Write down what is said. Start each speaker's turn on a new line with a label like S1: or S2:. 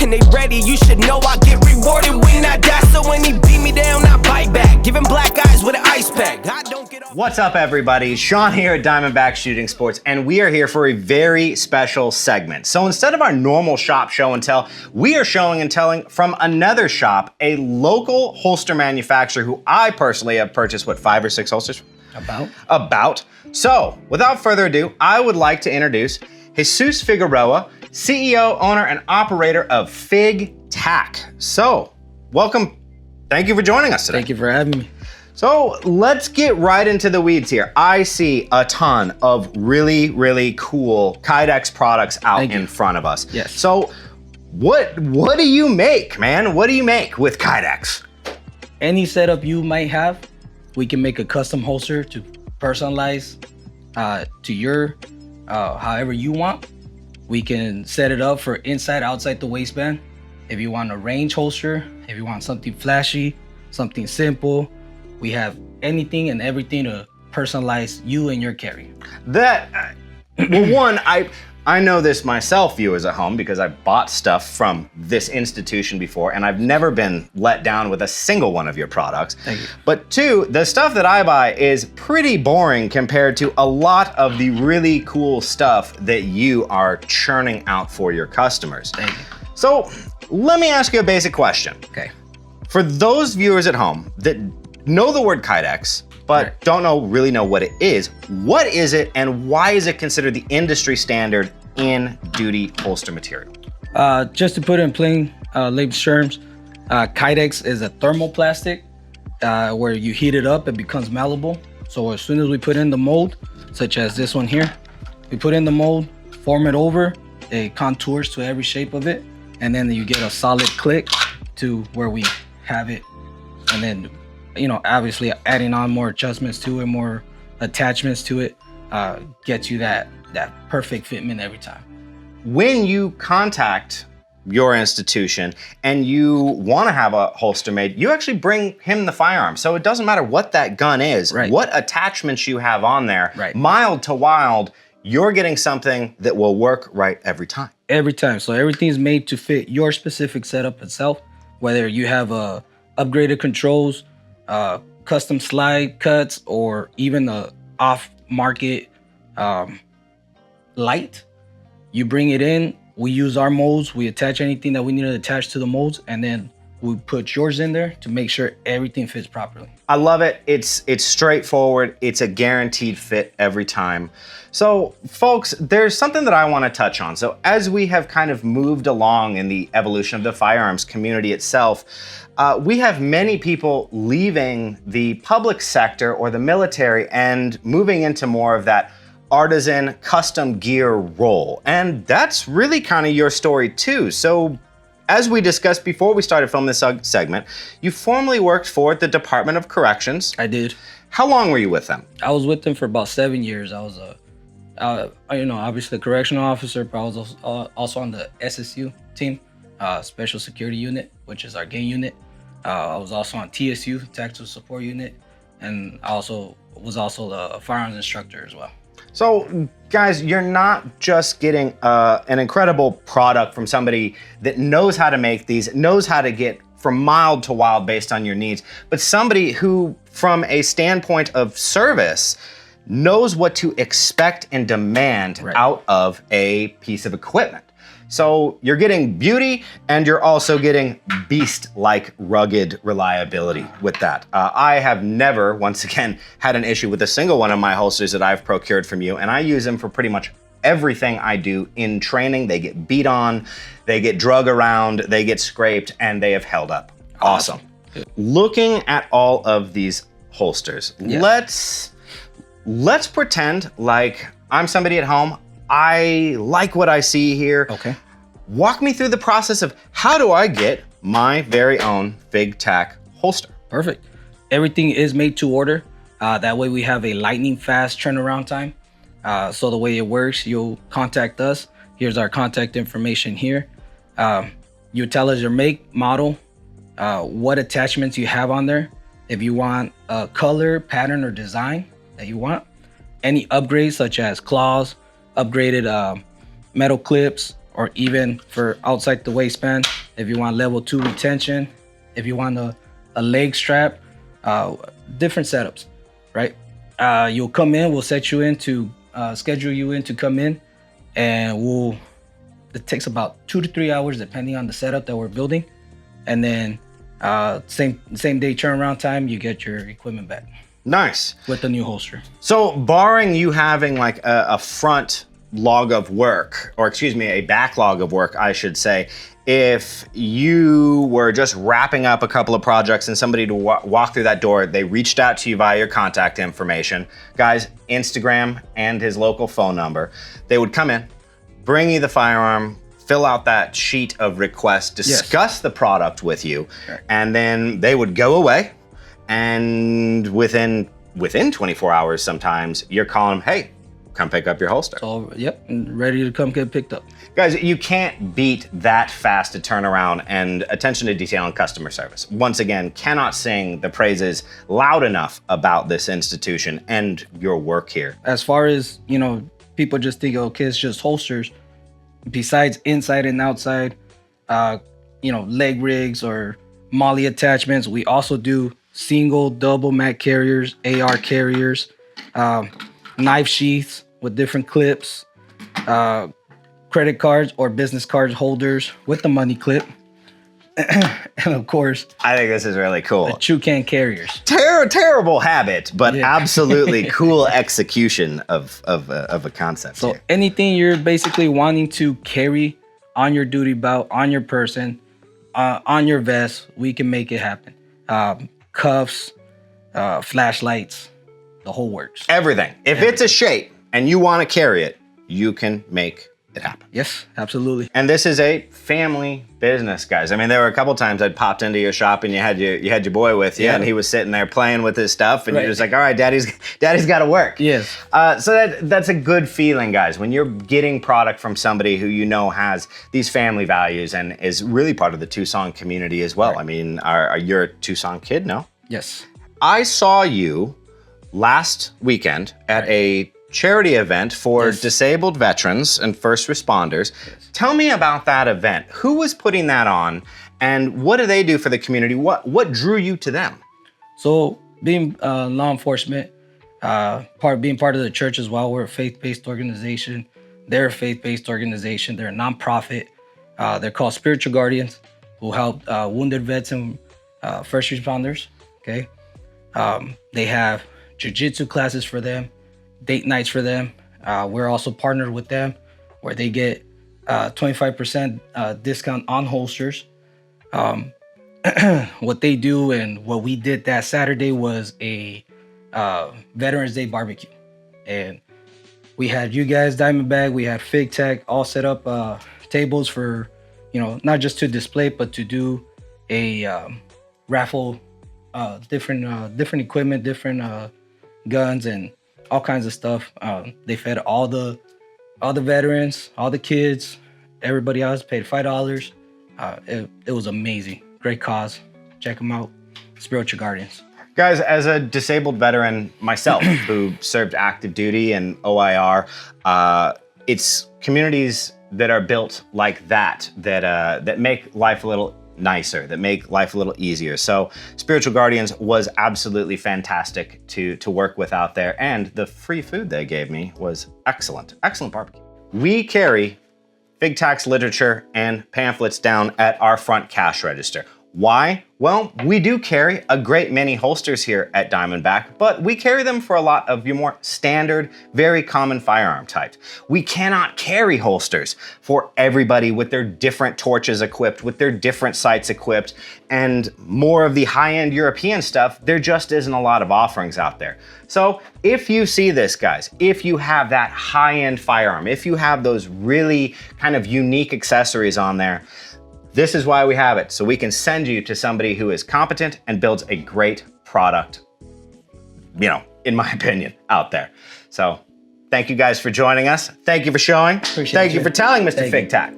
S1: and they ready. You should know I get rewarded when I die. So when he beat me down, I bite back. Give him black eyes with an ice pack. I don't get off.
S2: What's up, everybody? Sean here at Diamondback Shooting Sports, and we are here for a very special segment. So instead of our normal shop show and tell, we are showing and telling from another shop, a local holster manufacturer who I personally have purchased, 5 or 6 holsters? About. So, without further ado, I would like to introduce Jesus Figueroa, CEO, owner, and operator of Fig Tac. So, welcome. Thank you for joining us today.
S3: Thank you for having me.
S2: So, let's get right into the weeds here. I see a ton of really, really cool Kydex products out in front of us.
S3: Yes.
S2: So, what do you make, man? What do you make with Kydex?
S3: Any setup you might have, we can make a custom holster to personalize to your however you want. We can set it up for inside, outside the waistband. If you want a range holster, if you want something flashy, something simple, we have anything and everything to personalize you and your carry.
S2: That, well, one, I know this myself, viewers at home, because I've bought stuff from this institution before, and I've never been let down with a single one of your products.
S3: Thank you.
S2: But two, the stuff that I buy is pretty boring compared to a lot of the really cool stuff that you are churning out for your customers.
S3: Thank you.
S2: So let me ask you a basic question.
S3: Okay.
S2: For those viewers at home that know the word Kydex, but don't really know what it is it, and why is it considered the industry standard in duty holster material?
S3: Just to put it in plain layman's terms, Kydex is a thermoplastic where you heat it up, it becomes malleable. So as soon as we put in the mold, such as this one here, we put in the mold, form it over, it contours to every shape of it, and then you get a solid click to where we have it. And then, you know, obviously adding on more adjustments to it, more attachments to it, gets you that perfect fitment every time.
S2: When you contact your institution and you want to have a holster made, you actually bring him the firearm. So it doesn't matter what that gun is, what attachments you have on there, mild to wild, you're getting something that will work right every time.
S3: Every time. So everything's made to fit your specific setup itself, whether you have upgraded controls, custom slide cuts, or even the off-market light. You bring it in, we use our molds, we attach anything that we need to attach to the molds, and then we put yours in there to make sure everything fits properly.
S2: I love it. It's straightforward. It's a guaranteed fit every time. So folks, there's something that I want to touch on. So as we have kind of moved along in the evolution of the firearms community itself, we have many people leaving the public sector or the military and moving into more of that artisan custom gear role. And that's really kind of your story too. So as we discussed before we started filming this segment, you formerly worked for the Department of Corrections.
S3: I did.
S2: How long were you with them?
S3: I was with them for about 7 years. I was obviously a correctional officer, but I was also on the SSU team, Special Security Unit, which is our gang unit. I was also on TSU, Tactical Support Unit, and I was also the firearms instructor as well.
S2: So guys, you're not just getting an incredible product from somebody that knows how to make these, knows how to get from mild to wild based on your needs, but somebody who, from a standpoint of service, knows what to expect and demand out of a piece of equipment. So you're getting beauty and you're also getting beast-like rugged reliability with that. I have never, once again, had an issue with a single one of my holsters that I've procured from you, and I use them for pretty much everything I do in training. They get beat on, they get drug around, they get scraped, and they have held up. Awesome. Looking at all of these holsters, let's pretend like I'm somebody at home. I like what I see here.
S3: Okay.
S2: Walk me through the process of how do I get my very own Fig Tac holster?
S3: Perfect. Everything is made to order. That way we have a lightning fast turnaround time. So the way it works, you'll contact us. Here's our contact information here. You tell us your make, model, what attachments you have on there. If you want a color, pattern, or design that you want. Any upgrades such as claws, upgraded metal clips, or even for outside the waistband, if you want level 2 retention, if you want a leg strap, different setups, right? You'll come in, we'll set you in to schedule you in to come in, and it takes about 2 to 3 hours depending on the setup that we're building. And then same day turnaround time, you get your equipment back.
S2: Nice.
S3: With the new holster.
S2: So barring you having like a front log of work, or excuse me, a backlog of work, I should say, if you were just wrapping up a couple of projects and somebody to walk through that door, they reached out to you via your contact information, guys, Instagram and his local phone number, they would come in, bring you the firearm, fill out that sheet of requests, discuss the product with you, and then they would go away. And within 24 hours, sometimes you're calling them, hey, come pick up your holster.
S3: So, yep, and ready to come get picked up.
S2: Guys, you can't beat that fast a turnaround and attention to detail and customer service. Once again, cannot sing the praises loud enough about this institution and your work here.
S3: As far as, people just think, okay, it's just holsters. Besides inside and outside, leg rigs or molly attachments, we also do single, double mag carriers, AR carriers, knife sheaths with different clips, credit cards or business card holders with the money clip. And of course,
S2: I think this is really cool.
S3: The chew can carriers.
S2: Terrible habit, but absolutely cool execution of a concept.
S3: So
S2: here.
S3: Anything you're basically wanting to carry on your duty belt, on your person, on your vest, we can make it happen. Cuffs, flashlights, the whole works.
S2: Everything. If it's a shape and you want to carry it, you can make it happen.
S3: Yes, absolutely.
S2: And this is a family business, guys. I mean, there were a couple times I'd popped into your shop and you had your boy with you, and he was sitting there playing with his stuff, and you're just like, all right, daddy's got to work.
S3: Yes.
S2: So that's a good feeling, guys, when you're getting product from somebody who has these family values and is really part of the Tucson community as well. Right. I mean, you're a Tucson kid, no?
S3: Yes.
S2: I saw you last weekend at a charity event for disabled veterans and first responders. Yes. Tell me about that event. Who was putting that on, and what do they do for the community? What drew you to them? So
S3: being law enforcement, being part of the church as well, we're a faith-based organization. They're a faith-based organization. They're a nonprofit. They're called Spiritual Guardians, who help wounded vets and first responders. Okay, they have jiu-jitsu classes for them, date nights for them. We're also partnered with them, where they get 25% discount on holsters. What they do and what we did that Saturday was a Veterans Day barbecue, and we had you guys, Diamondback, we had Fig Tac, all set up tables for, not just to display, but to do a raffle, different equipment, different guns, and all kinds of stuff. They fed all the veterans, all the kids, everybody else paid $5. It was amazing. Great cause. Check them out. Spiritual Guardians.
S2: Guys, as a disabled veteran myself who served active duty and OIR, it's communities that are built like that make life a little nicer, that make life a little easier. So Spiritual Guardians was absolutely fantastic to work with out there, and the free food they gave me was excellent. Excellent barbecue. We carry Fig Tac's literature and pamphlets down at our front cash register. Why? Well, we do carry a great many holsters here at Diamondback, but we carry them for a lot of your more standard, very common firearm types. We cannot carry holsters for everybody with their different torches equipped, with their different sights equipped, and more of the high-end European stuff. There just isn't a lot of offerings out there. So if you see this, guys, if you have that high-end firearm, if you have those really kind of unique accessories on there, this is why we have it, so we can send you to somebody who is competent and builds a great product, in my opinion, out there. So thank you guys for joining us. Thank you for showing.
S3: Appreciate
S2: Thank you for telling Mr. Fig Tac.